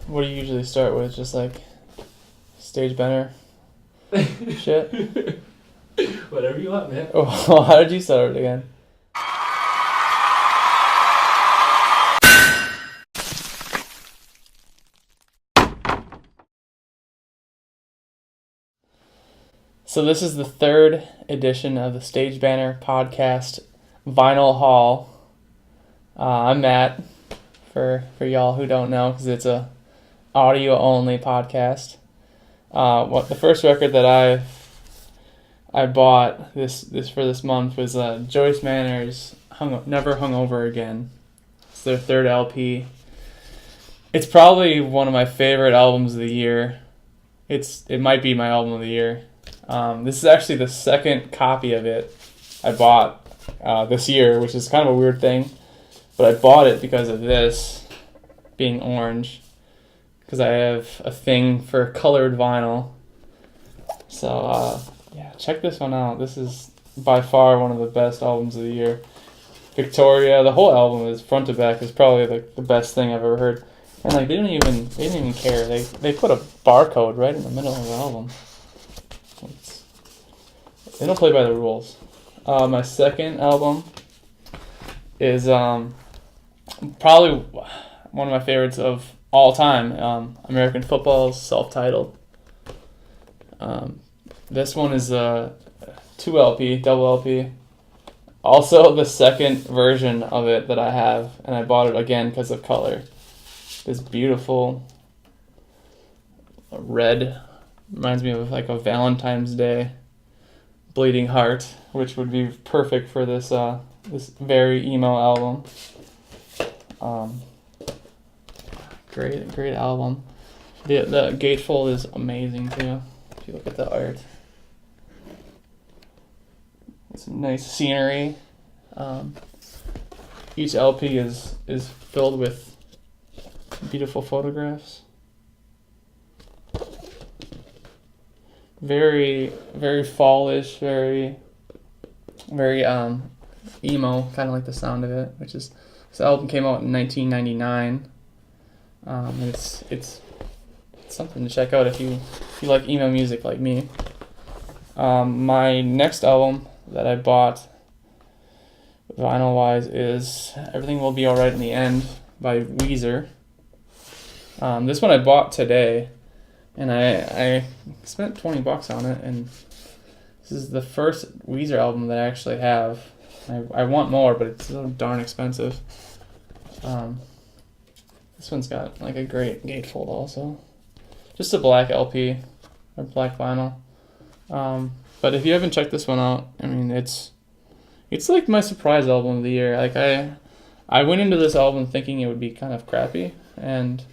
What do you usually start with? Just like stage banner shit? Whatever you want, man. Oh, how did you start it again? So this is the third edition of the Stage Banner Podcast Vinyl Haul. I'm Matt, for y'all who don't know, because it's a audio only podcast. The first record that I bought this for this month was Joyce Manor's Never Hungover Again. It's their third LP. It's probably one of my favorite albums of the year. It might be my album of the year. This is actually the second copy of it I bought this year, which is kind of a weird thing. But I bought it because of this being orange, because I have a thing for colored vinyl. So, yeah, check this one out. This is by far one of the best albums of the year. Victoria, the whole album is front to back, is probably like the best thing I've ever heard. And like they didn't even care. They put a barcode right in the middle of the album. They don't play by the rules. My second album is probably one of my favorites of all time. American Football's self-titled. This one is a 2 LP, double LP. Also the second version of it that I have, and I bought it again because of color. This beautiful red, reminds me of like a Valentine's Day bleeding heart, which would be perfect for this this very emo album. Great album. The gatefold is amazing too. If you look at the art, it's nice scenery. Each LP is filled with beautiful photographs. Very fallish, very emo, kind of like the sound of it. This album came out in 1999. It's something to check out if you like emo music like me. My next album that I bought vinyl wise is Everything Will Be Alright in the End by Weezer. This one I bought today, and I spent $20 on it, and this is the first Weezer album that I actually have. I want more, but it's so darn expensive. This one's got like a great gatefold also. Just a black LP, or black vinyl. But if you haven't checked this one out, I mean, it's like my surprise album of the year. Like I went into this album thinking it would be kind of crappy, and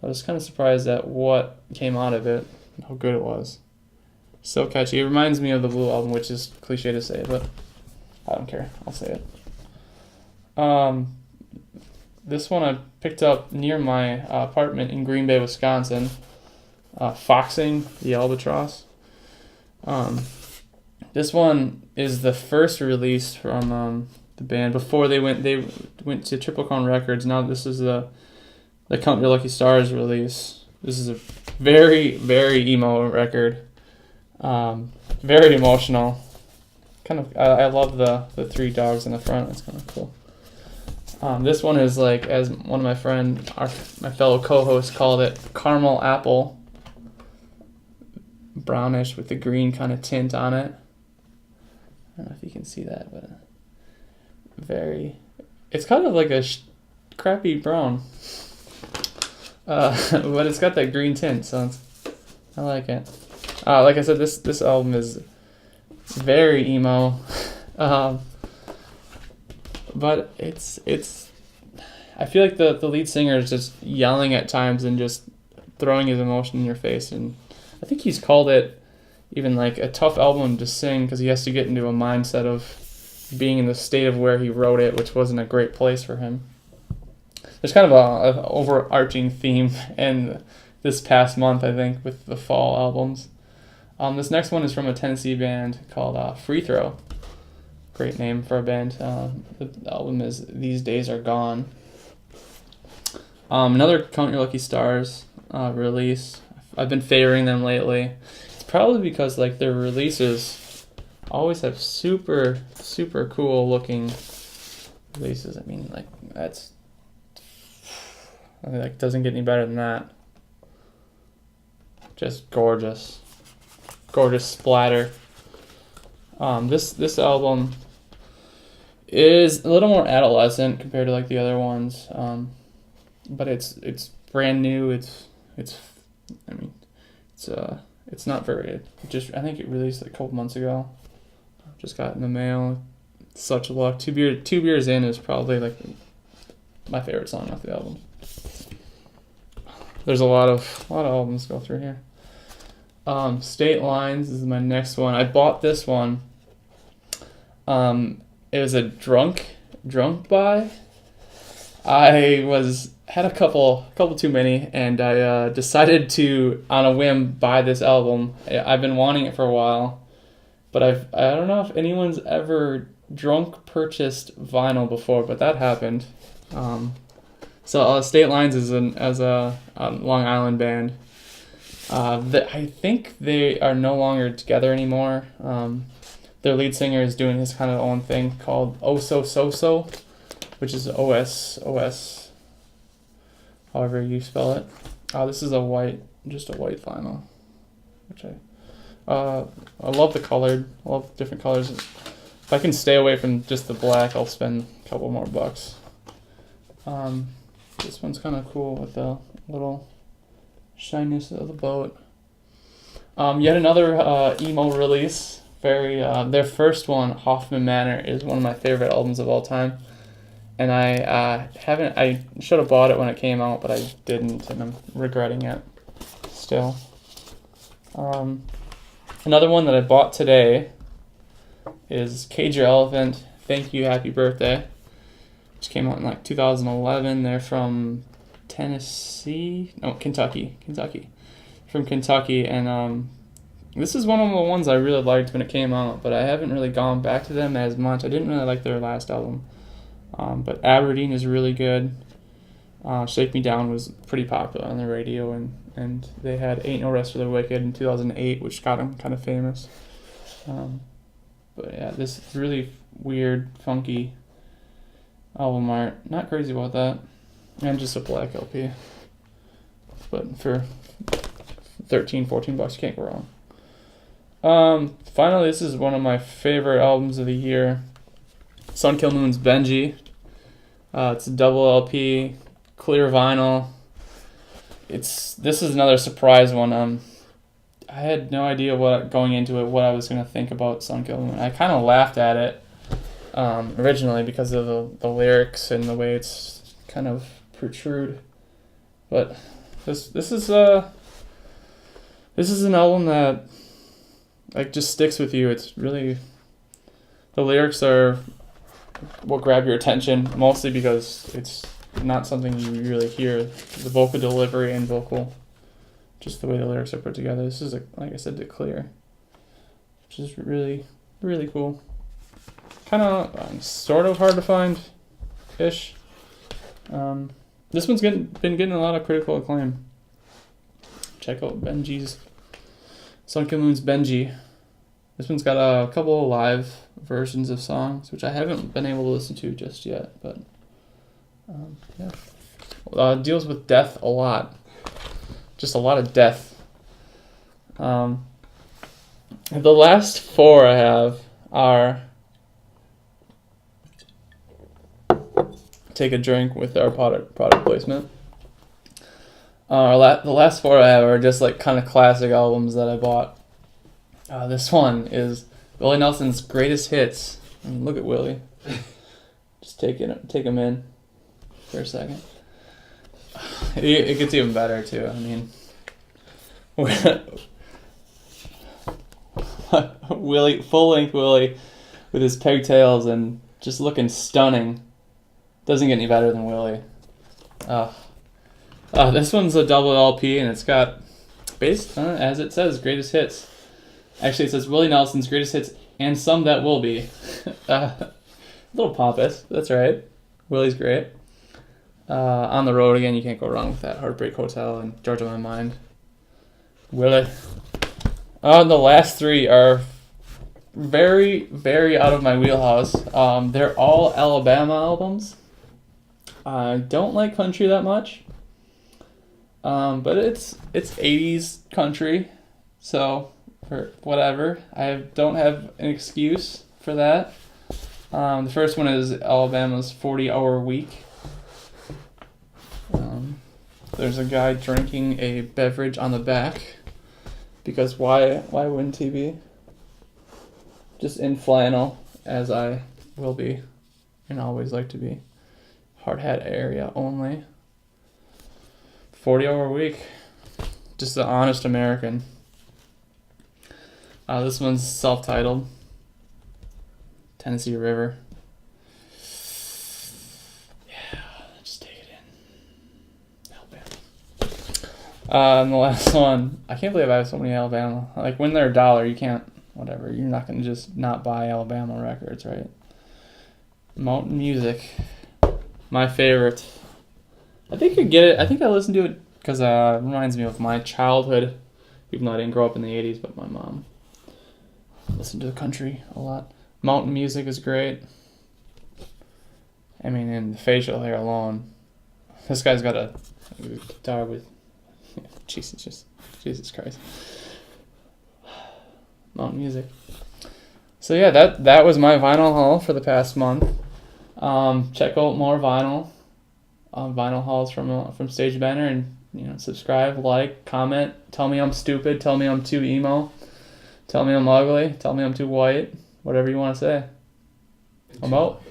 I was kind of surprised at what came out of it, how good it was. So catchy. It reminds me of the Blue Album, which is cliche to say, but I don't care. I'll say it. This one I picked up near my apartment in Green Bay, Wisconsin. Foxing, the Albatross. This one is the first release from the band before they went to Triple Crown Records. Now this is the Count Your Lucky Stars release. This is a very emo record. Very emotional. I love the three dogs in the front. It's kind of cool. This one is like, as one of my my fellow co-hosts called it, caramel apple. Brownish with the green kind of tint on it. I don't know if you can see that, but it's kind of like a crappy brown. But it's got that green tint, so I like it. Like I said, this album is very emo. But it's I feel like the lead singer is just yelling at times and just throwing his emotion in your face, and I think he's called it even like a tough album to sing because he has to get into a mindset of being in the state of where he wrote it, which wasn't a great place for him. There's kind of a overarching theme in this past month, I think, with the fall albums. This next one is from a Tennessee band called Free Throw. Great name for a band. The album is These Days Are Gone. Another Count Your Lucky Stars release. I've been favoring them lately. It's probably because like their releases always have super cool looking releases. I mean, like like doesn't get any better than that. Just gorgeous splatter. This album is a little more adolescent compared to like the other ones, but it's brand new. It's not very. I think it released like a couple months ago. Just got it in the mail. Such luck. Two beers in is probably like my favorite song off the album. There's a lot of albums to go through here. State Lines is my next one. I bought this one. It was a drunk buy. I had a couple too many, and I decided to, on a whim, buy this album. I've been wanting it for a while, but I don't know if anyone's ever drunk purchased vinyl before, but that happened. So State Lines is a Long Island band. I think they are no longer together anymore. Their lead singer is doing his kind of own thing called So, which is OS, however you spell it. This is just a white vinyl, which I love the colored. I love different colors. If I can stay away from just the black, I'll spend a couple more bucks. This one's kind of cool with the little shyness of the boat. Yet another emo release. Their first one, Hoffman Manor, is one of my favorite albums of all time, and I should have bought it when it came out, but I didn't, and I'm regretting it still. Another one that I bought today is Cage Your Elephant, Thank You, Happy Birthday, which came out in like 2011. They're from Kentucky. From Kentucky, and this is one of the ones I really liked when it came out, but I haven't really gone back to them as much. I didn't really like their last album, but Aberdeen is really good. Shake Me Down was pretty popular on the radio, and they had Ain't No Rest for the Wicked in 2008, which got them kind of famous. But yeah, this is really weird, funky album art. Not crazy about that. And just a black LP. But for $13-14, you can't go wrong. Finally, this is one of my favorite albums of the year. Kil Moons, Benji. It's a double LP, clear vinyl. This is another surprise one. I had no idea going into it what I was gonna think about Kil Moon. I kind of laughed at it originally because of the lyrics and the way it's kind of protrude. But this is an album that like just sticks with you. It's really, the lyrics are what grab your attention, mostly because it's not something you really hear. The vocal delivery and just the way the lyrics are put together. This is, like I said, the clear, which is really, really cool. Kind of sort of hard to find ish. This one's been getting a lot of critical acclaim. Check out Benji's Kil Moons, Benji. This one's got a couple of live versions of songs, which I haven't been able to listen to just yet, but yeah. Deals with death a lot. Just a lot of death. The last four I have are take a drink with our product placement. The last four I have are just like kind of classic albums that I bought. This one is Willie Nelson's Greatest Hits. I mean, look at Willie. Just take him in for a second. It gets even better too. I mean, Willie, full-length Willie, with his pigtails and just looking stunning. Doesn't get any better than Willie. This one's a double LP, and it's got, based as it says, Greatest Hits. Actually, it says Willie Nelson's Greatest Hits and Some That Will Be. A little pompous. That's right. Willie's great. On the Road Again, you can't go wrong with that. Heartbreak Hotel and Georgia on My Mind. Willie. The last three are very, very out of my wheelhouse. They're all Alabama albums. I don't like country that much. But it's 80s country, so for whatever. I don't have an excuse for that. The first one is Alabama's 40-Hour Week. There's a guy drinking a beverage on the back, because why wouldn't he be? Just in flannel, as I will be and always like to be. Hard hat area only. 40-Hour Week. Just the honest American. This one's self-titled. Tennessee River. Yeah, just take it in. Alabama. And the last one, I can't believe I have so many Alabama. Like, when they're $1, you can't, whatever, you're not going to just not buy Alabama records, right? Mountain Music. My favorite. I think you get it. I think I listened to it because it reminds me of my childhood. Even though I didn't grow up in the 80s, but my mom listened to the country a lot. Mountain Music is great. I mean, in the facial hair alone. This guy's got a guitar with... Jesus Christ. Mountain Music. So yeah, that was my vinyl haul for the past month. Check out more vinyl hauls from Stage Banter, and subscribe, like, comment, tell me I'm stupid, tell me I'm too emo, tell me I'm ugly, tell me I'm too white, whatever you want to say. I'm out.